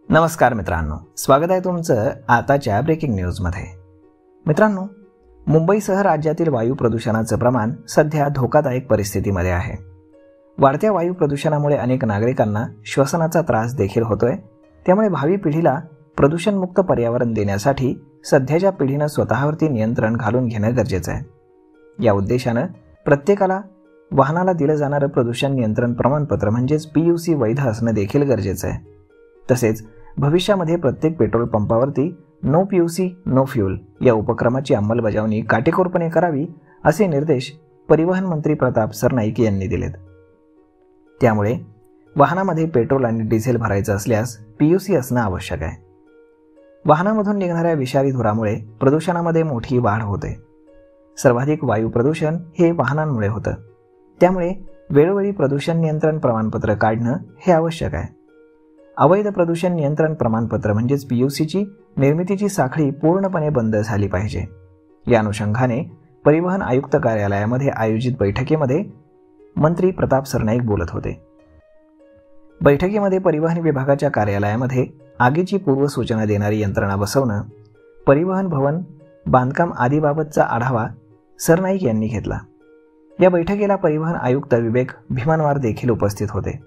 नमस्कार मित्रांनो, स्वागत आहे तुमचं आताच्या ब्रेकिंग न्यूजमध्ये। मित्रांनो, मुंबईसह राज्यातील वायू प्रदूषणाचं प्रमाण सध्या धोकादायक परिस्थितीमध्ये आहे। वाढत्या वायू प्रदूषणामुळे अनेक नागरिकांना श्वसनाचा त्रास देखील होतोय। त्यामुळे भावी पिढीला प्रदूषणमुक्त पर्यावरण देण्यासाठी सध्याच्या पिढीनं स्वतःवरती नियंत्रण घालून घेणं गरजेचं आहे। या उद्देशानं प्रत्येकाला वाहनाला दिलं जाणारं प्रदूषण नियंत्रण प्रमाणपत्र म्हणजेच PUC वैध असणं देखील गरजेचं आहे। तसेच भविष्यामध्ये प्रत्येक पेट्रोल पंपावरती नो PUC नो फ्यूल या उपक्रमाची अंमलबजावणी काटेकोरपणे करावी असे निर्देश परिवहन मंत्री प्रताप सरनाईक यांनी दिलेत। त्यामुळे वाहनामध्ये पेट्रोल आणि डिझेल भरायचं असल्यास PUC असणं आवश्यक आहे। वाहनामधून निघणाऱ्या विषारी धुरामुळे प्रदूषणामध्ये मोठी वाढ होते। सर्वाधिक वायू प्रदूषण हे वाहनांमुळे होतं। त्यामुळे वेळोवेळी प्रदूषण नियंत्रण प्रमाणपत्र काढणं हे आवश्यक आहे। अवैध प्रदूषण नियंत्रण प्रमाणपत्र म्हणजेच PUCची निर्मितीची साखळी पूर्णपणे बंद झाली पाहिजे। या अनुषंगाने परिवहन आयुक्त कार्यालयामध्ये आयोजित बैठकीमध्ये मंत्री प्रताप सरनाईक बोलत होते। बैठकीमध्ये परिवहन विभागाच्या कार्यालयामध्ये आगीची पूर्वसूचना देणारी यंत्रणा बसवणं, परिवहन भवन बांधकाम आदीबाबतचा आढावा सरनाईक यांनी घेतला। या बैठकीला परिवहन आयुक्त विवेक भीमनवार देखील उपस्थित होते।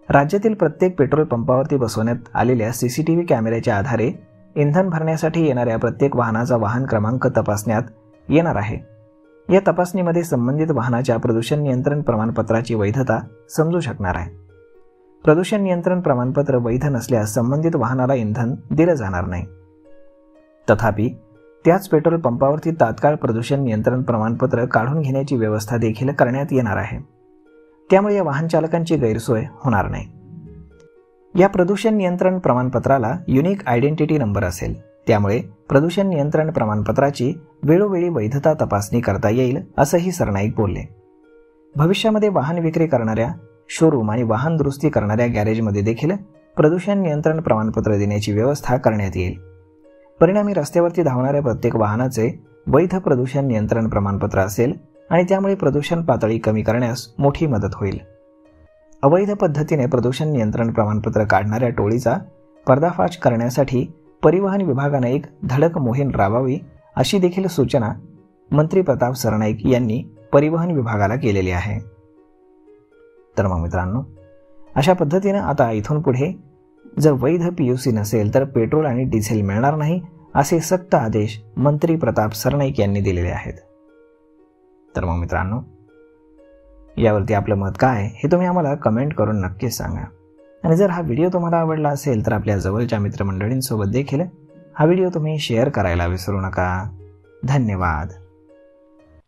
राज्यातील प्रत्येक पेट्रोल पंपावरती बसवण्यात आलेल्या CCTV कॅमेऱ्याच्या आधारे इंधन भरण्यासाठी येणाऱ्या प्रत्येक वाहनाचा वाहन क्रमांक तपासण्यात येणार आहे। या तपासणीमध्ये संबंधित वाहनाच्या प्रदूषण नियंत्रण प्रमाणपत्राची वैधता समजू शकणार आहे। प्रदूषण नियंत्रण प्रमाणपत्र वैध नसल्यास संबंधित वाहनाला इंधन दिलं जाणार नाही। तथापि त्याच पेट्रोल पंपावरती तात्काळ प्रदूषण नियंत्रण प्रमाणपत्र काढून घेण्याची व्यवस्था देखील करण्यात येणार आहे। त्यामुळे या वाहन चालकांची गैरसोय होणार नाही। या प्रदूषण नियंत्रण प्रमाणपत्राला युनिक आयडेंटिटी नंबर असेल। त्यामुळे प्रदूषण नियंत्रण प्रमाणपत्राची वेळोवेळी वैधता तपासणी करता येईल असंही सरनाईक बोलले। भविष्यामध्ये वाहन विक्री करणाऱ्या शोरूम आणि वाहन दुरुस्ती करणाऱ्या गॅरेजमध्ये देखील प्रदूषण नियंत्रण प्रमाणपत्र देण्याची व्यवस्था करण्यात येईल। परिणामी रस्त्यावरती धावणाऱ्या प्रत्येक वाहनाचे वैध प्रदूषण नियंत्रण प्रमाणपत्र असेल आणि त्यामुळे प्रदूषण पातळी कमी करण्यास मोठी मदत होईल। अवैध पद्धतीने प्रदूषण नियंत्रण प्रमाणपत्र काढणाऱ्या टोळीचा पर्दाफाश करण्यासाठी परिवहन विभागाने एक धडक मोहीम राबवावी अशी देखील सूचना मंत्री प्रताप सरनाईक यांनी परिवहन विभागाला केलेली आहे। तर मग मित्रांनो, अशा पद्धतीने आता इथून पुढे जर वैध PUC नसेल तर पेट्रोल आणि डिझेल मिळणार नाही असे सक्त आदेश मंत्री प्रताप सरनाईक यांनी दिलेले आहेत। तर मग मित्रांनो, यावरती आपलं मत काय हे तुम्ही आम्हाला कमेंट करून नक्कीच सांगा। आणि जर हा व्हिडिओ तुम्हाला आवडला असेल तर आपल्या जवळच्या मित्रमंडळींसोबत देखील हा व्हिडिओ तुम्ही शेअर करायला विसरू नका। धन्यवाद।